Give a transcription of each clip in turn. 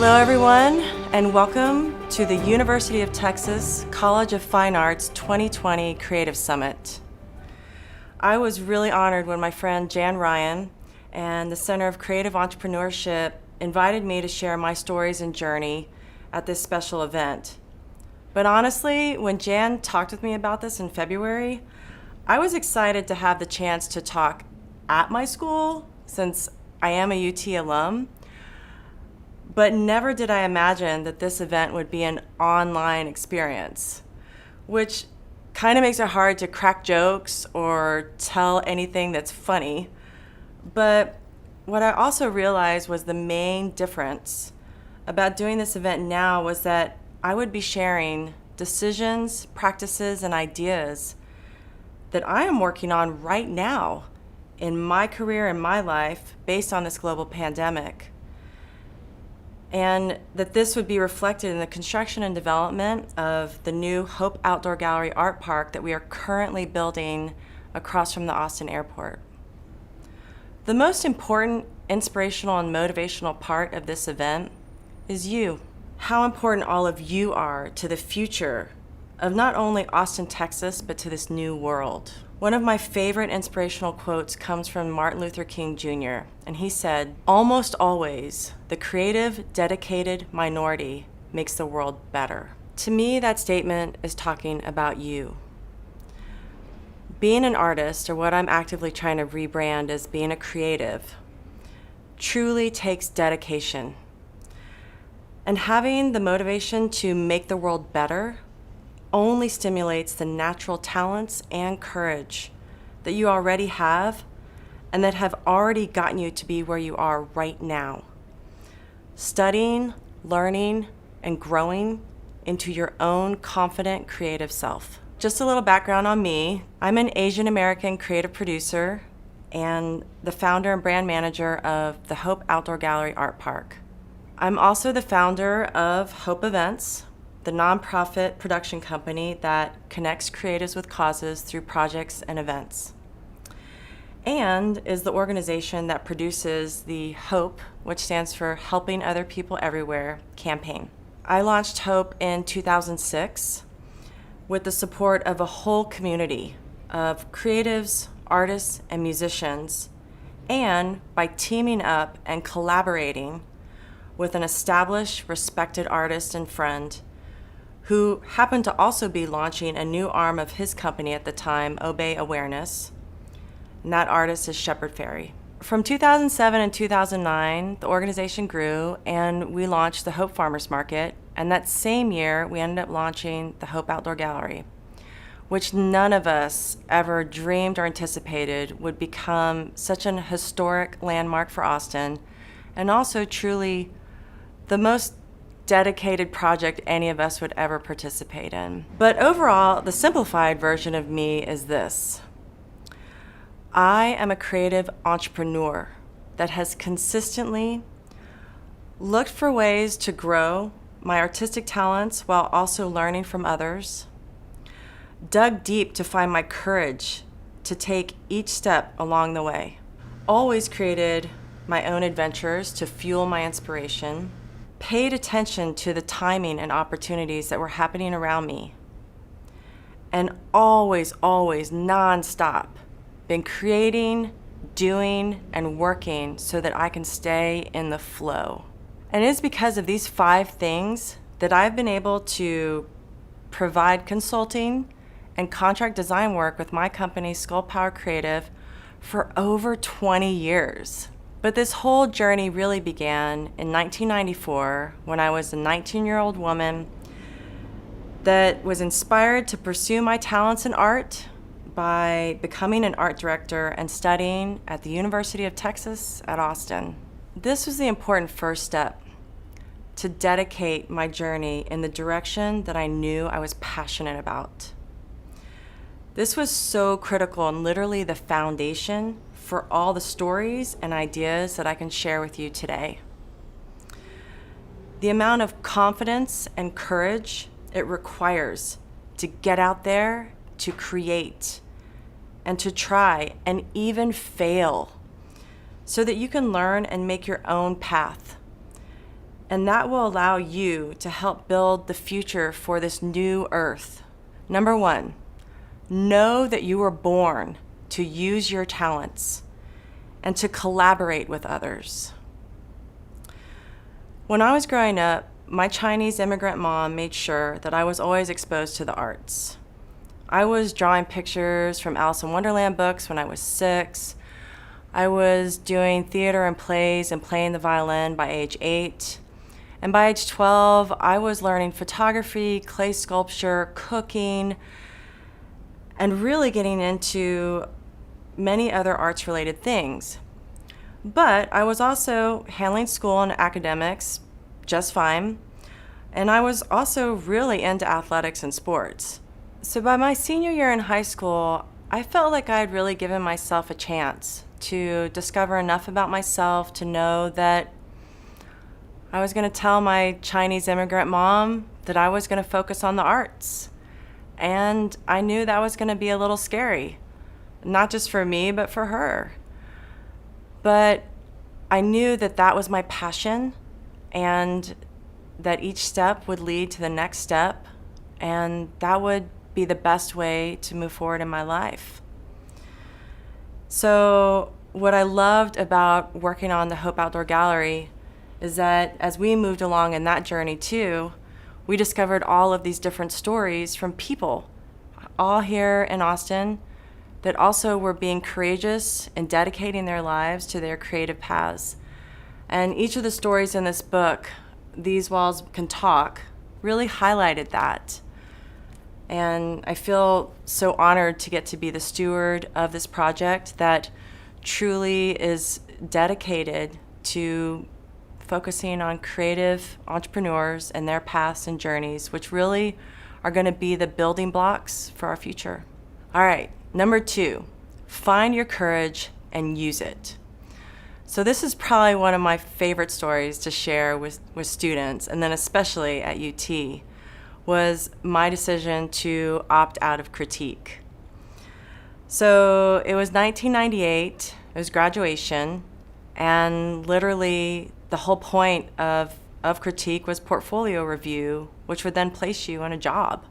Hello everyone, and welcome to the University of Texas College of Fine Arts 2020 Creative Summit. I was really honored when my friend Jan Ryan and the Center of Creative Entrepreneurship invited me to share my stories and journey at this special event. But honestly, when Jan talked with me about this in February, I was excited to have the chance to talk at my school since I am a UT alum. But never did I imagine that this event would be an online experience, which kind of makes it hard to crack jokes or tell anything that's funny. But what I also realized was the main difference about doing this event now was that I would be sharing decisions, practices, and ideas that I am working on right now in my career and my life based on this global pandemic. And that this would be reflected in the construction and development of the new Hope Outdoor Gallery Art Park that we are currently building across from the Austin airport. The most important inspirational and motivational part of this event is you. How important all of you are to the future of not only Austin, Texas, but to this new world. One of my favorite inspirational quotes comes from Martin Luther King Jr., and he said, "Almost always, the creative, dedicated minority makes the world better." To me, that statement is talking about you. Being an artist, or what I'm actively trying to rebrand as being a creative, truly takes dedication. And having the motivation to make the world better only stimulates the natural talents and courage that you already have and that have already gotten you to be where you are right now. Studying, learning, and growing into your own confident, creative self. Just a little background on me. I'm an Asian American creative producer and the founder and brand manager of the Hope Outdoor Gallery Art Park. I'm also the founder of Hope Events, the nonprofit production company that connects creatives with causes through projects and events, and is the organization that produces the HOPE, which stands for Helping Other People Everywhere campaign. I launched HOPE in 2006 with the support of a whole community of creatives, artists, and musicians, and by teaming up and collaborating with an established, respected artist and friend who happened to also be launching a new arm of his company at the time, Obey Awareness, and that artist is Shepard Fairey. From 2007 and 2009, the organization grew and we launched the Hope Farmers Market, and that same year we ended up launching the Hope Outdoor Gallery, which none of us ever dreamed or anticipated would become such an historic landmark for Austin, and also truly the most dedicated project any of us would ever participate in. But overall, the simplified version of me is this. I am a creative entrepreneur that has consistently looked for ways to grow my artistic talents while also learning from others, dug deep to find my courage to take each step along the way, always created my own adventures to fuel my inspiration, paid attention to the timing and opportunities that were happening around me, and always, nonstop, been creating, doing, and working so that I can stay in the flow. And it is because of these 5 things that I've been able to provide consulting and contract design work with my company, Scull Creative, for over 20 years. But this whole journey really began in 1994 when I was a 19-year-old woman that was inspired to pursue my talents in art by becoming an art director and studying at the University of Texas at Austin. This was the important first step to dedicate my journey in the direction that I knew I was passionate about. This was so critical and literally the foundation for all the stories and ideas that I can share with you today. The amount of confidence and courage it requires to get out there, to create, and to try and even fail so that you can learn and make your own path. And that will allow you to help build the future for this new earth. Number one, know that you were born to use your talents and to collaborate with others. When I was growing up, my Chinese immigrant mom made sure that I was always exposed to the arts. I was drawing pictures from Alice in Wonderland books when I was 6. I was doing theater and plays and playing the violin by age 8. And by age 12, I was learning photography, clay sculpture, cooking, and really getting into many other arts-related things. But I was also handling school and academics just fine, and I was also really into athletics and sports. So by my senior year in high school, I felt like I had really given myself a chance to discover enough about myself to know that I was going to tell my Chinese immigrant mom that I was going to focus on the arts. And I knew that was going to be a little scary, not just for me, but for her. But I knew that that was my passion and that each step would lead to the next step, and that would be the best way to move forward in my life. So what I loved about working on the Hope Outdoor Gallery is that as we moved along in that journey too, we discovered all of these different stories from people, all here in Austin, that also were being courageous and dedicating their lives to their creative paths. And each of the stories in this book, These Walls Can Talk, really highlighted that. And I feel so honored to get to be the steward of this project that truly is dedicated to focusing on creative entrepreneurs and their paths and journeys, which really are going to be the building blocks for our future. All right, number 2, find your courage and use it. So this is probably one of my favorite stories to share with students, and then especially at UT, was my decision to opt out of critique. So it was 1998, it was graduation, and literally the whole point of critique was portfolio review, which would then place you on a job.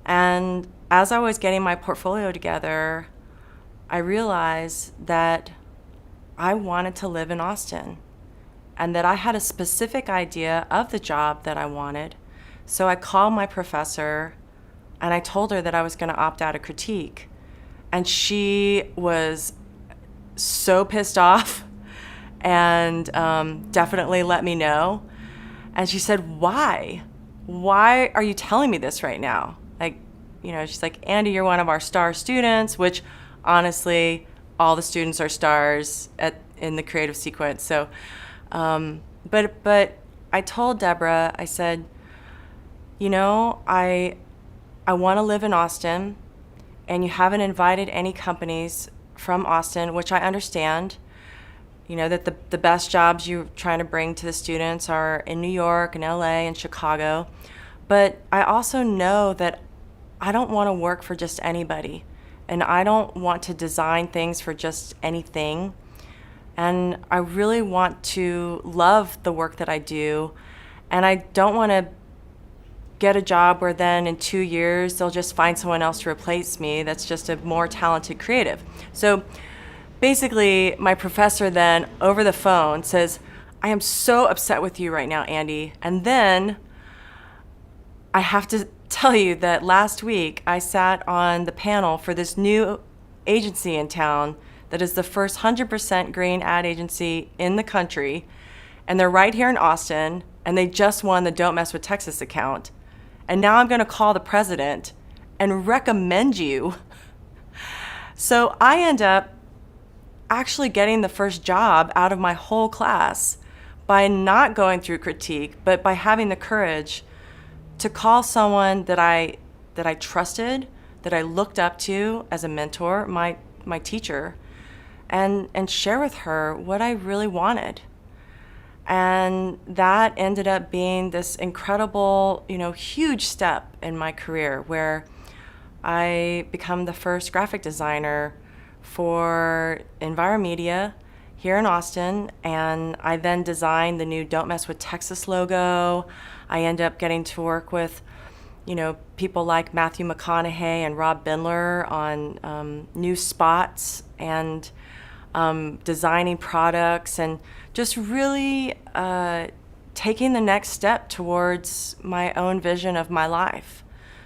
And as I was getting my portfolio together, I realized that I wanted to live in Austin and that I had a specific idea of the job that I wanted. So I called my professor and I told her that I was going to opt out of critique. And she was so pissed off and definitely let me know. And she said, why? Why are you telling me this right now? Like, she's like, Andi, you're one of our star students, which honestly, all the students are stars in the creative sequence. So, but I told Deborah, I said, I want to live in Austin, and you haven't invited any companies from Austin, which I understand. That the best jobs you're trying to bring to the students are in New York and LA and Chicago. But I also know that I don't want to work for just anybody. And I don't want to design things for just anything. And I really want to love the work that I do. And I don't want to get a job where then in 2 years they'll just find someone else to replace me that's just a more talented creative. So basically, my professor then over the phone says, I am so upset with you right now, Andi. And then I have to tell you that last week I sat on the panel for this new agency in town that is the first 100% green ad agency in the country. And they're right here in Austin, and they just won the Don't Mess with Texas account. And now I'm going to call the president and recommend you. So I end up actually getting the first job out of my whole class by not going through critique, but by having the courage to call someone that I trusted, that I looked up to as a mentor, my teacher, and share with her what I really wanted. And that ended up being this incredible, huge step in my career where I become the first graphic designer for Enviromedia here in Austin, and I then designed the new Don't Mess with Texas logo. I ended up getting to work with, people like Matthew McConaughey and Rob Bindler on new spots and designing products, and just really taking the next step towards my own vision of my life.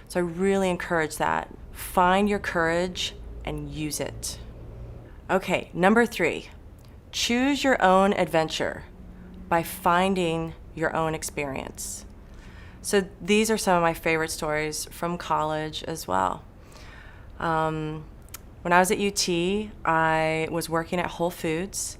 So I really encourage that. Find your courage and use it. Okay, number 3, choose your own adventure by finding your own experience. So these are some of my favorite stories from college as well. When I was at UT, I was working at Whole Foods,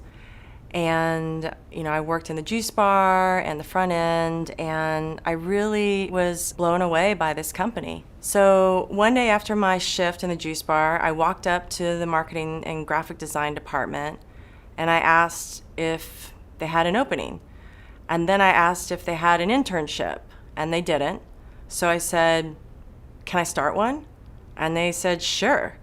and I worked in the juice bar and the front end, and I really was blown away by this company. So one day after my shift in the juice bar, I walked up to the marketing and graphic design department, and I asked if they had an opening. And then I asked if they had an internship, and they didn't. So I said, "Can I start one?" And they said, "Sure."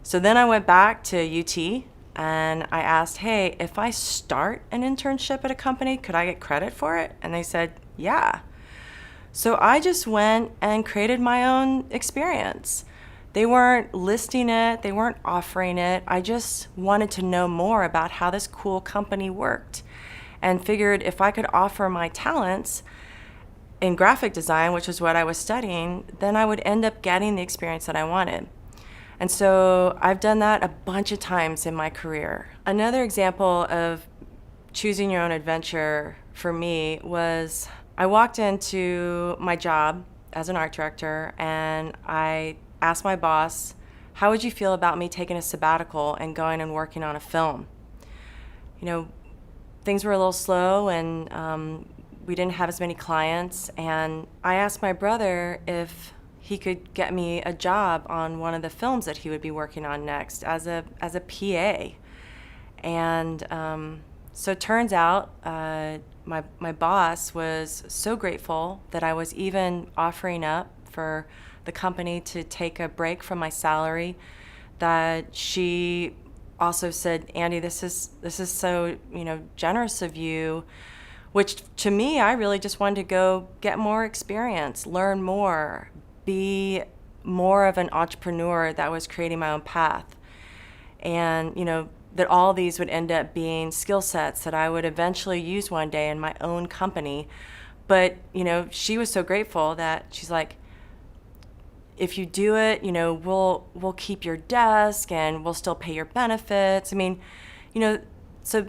So then I went back to UT and I asked, "Hey, if I start an internship at a company, could I get credit for it?" And they said, "Yeah." So I just went and created my own experience. They weren't listing it, they weren't offering it. I just wanted to know more about how this cool company worked, and figured if I could offer my talents in graphic design, which is what I was studying, then I would end up getting the experience that I wanted. And so I've done that a bunch of times in my career. Another example of choosing your own adventure for me was I walked into my job as an art director, and I asked my boss, "How would you feel about me taking a sabbatical and going and working on a film?" Things were a little slow, and we didn't have as many clients, and I asked my brother if he could get me a job on one of the films that he would be working on next as a PA. And so it turns out my boss was so grateful that I was even offering up for the company to take a break from my salary, that she also said, "Andi, this is so generous of you," which to me, I really just wanted to go get more experience, learn more, be more of an entrepreneur that was creating my own path. And, that all these would end up being skill sets that I would eventually use one day in my own company. But, she was so grateful that she's like, "If you do it, we'll keep your desk and we'll still pay your benefits." I mean, so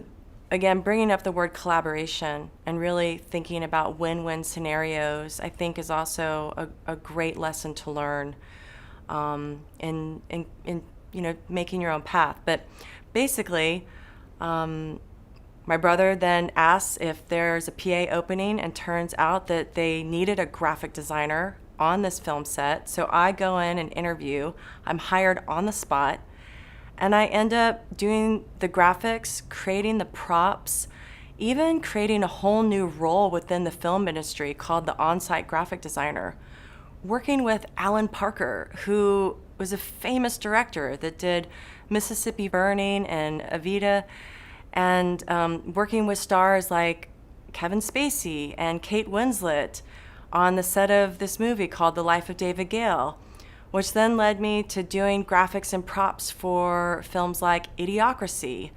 again, bringing up the word collaboration and really thinking about win-win scenarios, I think is also a great lesson to learn in making your own path. But basically, my brother then asks if there's a PA opening, and turns out that they needed a graphic designer on this film set. So I go in and interview. I'm hired on the spot. And I end up doing the graphics, creating the props, even creating a whole new role within the film industry called the on-site graphic designer, working with Alan Parker, who was a famous director that did Mississippi Burning and Evita, and working with stars like Kevin Spacey and Kate Winslet on the set of this movie called The Life of David Gale, which then led me to doing graphics and props for films like Idiocracy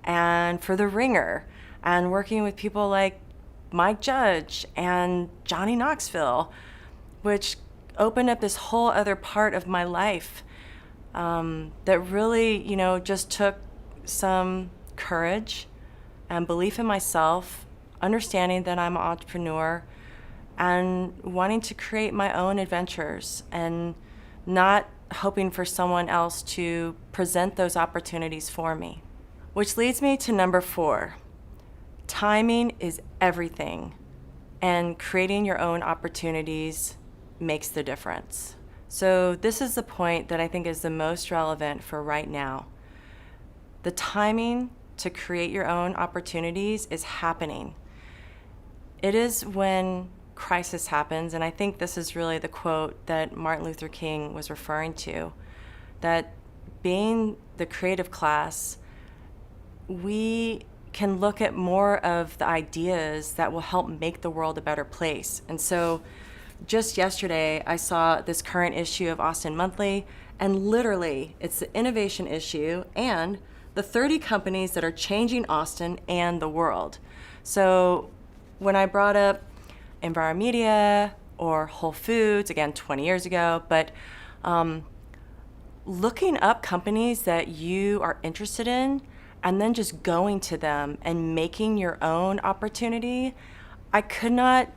and for The Ringer, and working with people like Mike Judge and Johnny Knoxville, which opened up this whole other part of my life that really, just took some courage and belief in myself, understanding that I'm an entrepreneur, and wanting to create my own adventures, and not hoping for someone else to present those opportunities for me. Which leads me to number 4. Timing is everything, and creating your own opportunities makes the difference. So this is the point that I think is the most relevant for right now. The timing to create your own opportunities is happening. It is when crisis happens, and I think this is really the quote that Martin Luther King was referring to, that being the creative class, we can look at more of the ideas that will help make the world a better place. And so just yesterday, I saw this current issue of Austin Monthly, and literally it's the innovation issue and the 30 companies that are changing Austin and the world. So when I brought up Enviromedia or Whole Foods, again, 20 years ago, but looking up companies that you are interested in and then just going to them and making your own opportunity, I could not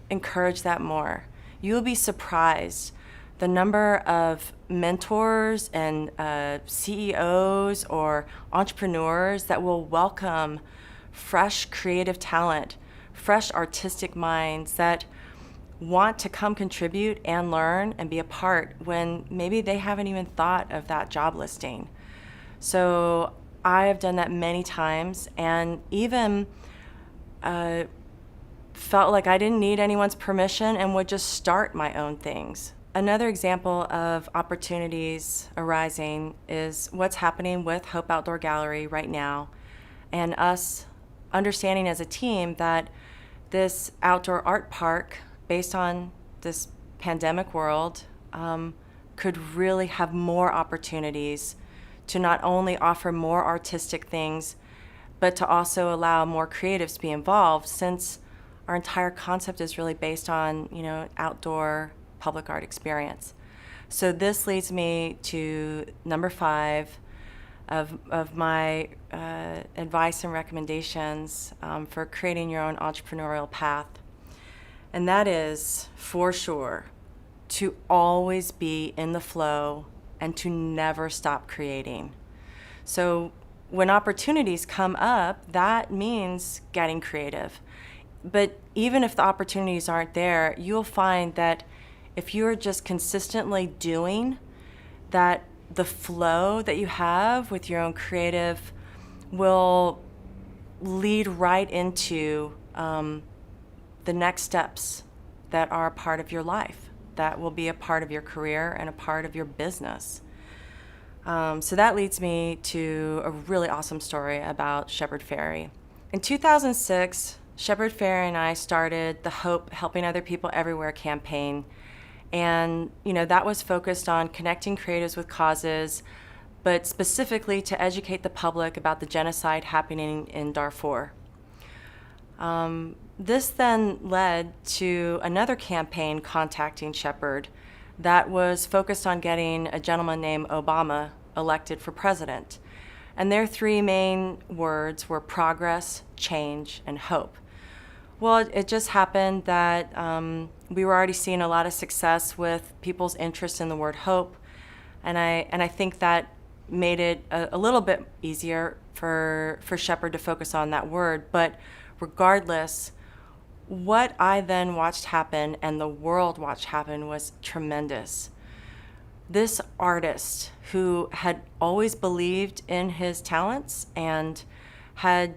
encourage that more. You'll be surprised the number of mentors and CEOs or entrepreneurs that will welcome fresh creative talent, fresh artistic minds that want to come contribute and learn and be a part when maybe they haven't even thought of that job listing. So I have done that many times, and even felt like I didn't need anyone's permission and would just start my own things. Another example of opportunities arising is what's happening with Hope Outdoor Gallery right now, and us understanding as a team that this outdoor art park, based on this pandemic world, could really have more opportunities to not only offer more artistic things, but to also allow more creatives to be involved, since our entire concept is really based on, outdoor public art experience. So this leads me to number 5 of my advice and recommendations for creating your own entrepreneurial path. And that is, for sure, to always be in the flow and to never stop creating. So when opportunities come up, that means getting creative. But even if the opportunities aren't there, you'll find that if you're just consistently doing that, the flow that you have with your own creative will lead right into the next steps that are a part of your life, that will be a part of your career and a part of your business. So that leads me to a really awesome story about Shepard Fairey. In 2006, Shepard Fairey and I started the Hope Helping Other People Everywhere campaign. And, that was focused on connecting creatives with causes, but specifically to educate the public about the genocide happening in Darfur. This then led to another campaign contacting Shepard that was focused on getting a gentleman named Obama elected for president. And their 3 main words were progress, change, and hope. Well, it just happened that we were already seeing a lot of success with people's interest in the word hope, and I think that made it a little bit easier for Shepard to focus on that word. But regardless, what I then watched happen and the world watched happen was tremendous. This artist, who had always believed in his talents and had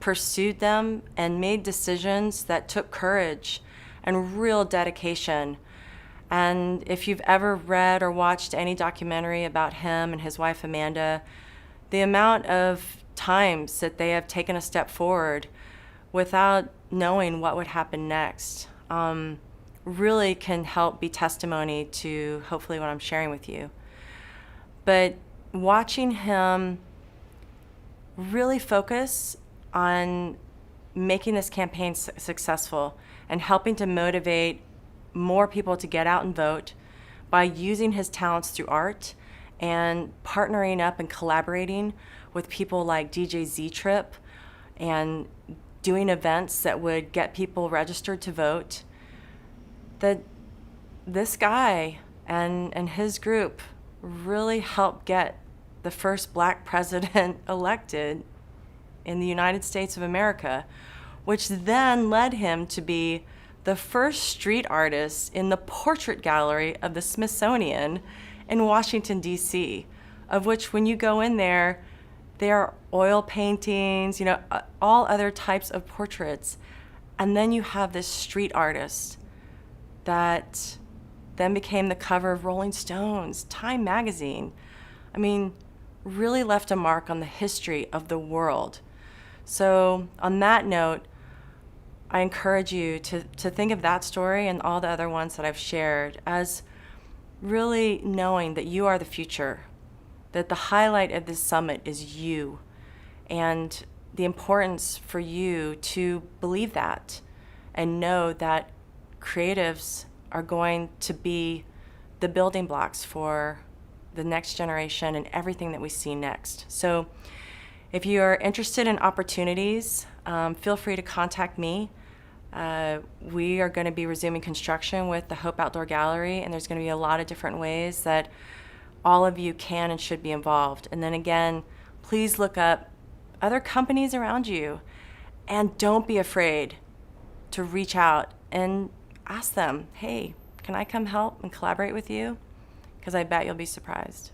pursued them and made decisions that took courage and real dedication. And if you've ever read or watched any documentary about him and his wife Amanda, the amount of times that they have taken a step forward without knowing what would happen next really can help be testimony to hopefully what I'm sharing with you. But watching him really focus on making this campaign successful and helping to motivate more people to get out and vote by using his talents through art and partnering up and collaborating with people like DJ Z-Trip and doing events that would get people registered to vote, that this guy and his group really helped get the first Black president elected in the United States of America, which then led him to be the first street artist in the portrait gallery of the Smithsonian in Washington, D.C., of which when you go in there are oil paintings, all other types of portraits. And then you have this street artist that then became the cover of Rolling Stone's, Time magazine. I mean, really left a mark on the history of the world. So on that note, I encourage you to think of that story and all the other ones that I've shared as really knowing that you are the future, that the highlight of this summit is you, and the importance for you to believe that and know that creatives are going to be the building blocks for the next generation and everything that we see next. So if you are interested in opportunities, feel free to contact me. We are going to be resuming construction with the Hope Outdoor Gallery, and there's going to be a lot of different ways that all of you can and should be involved. And then again, please look up other companies around you, and don't be afraid to reach out and ask them, hey, can I come help and collaborate with you? Because I bet you'll be surprised.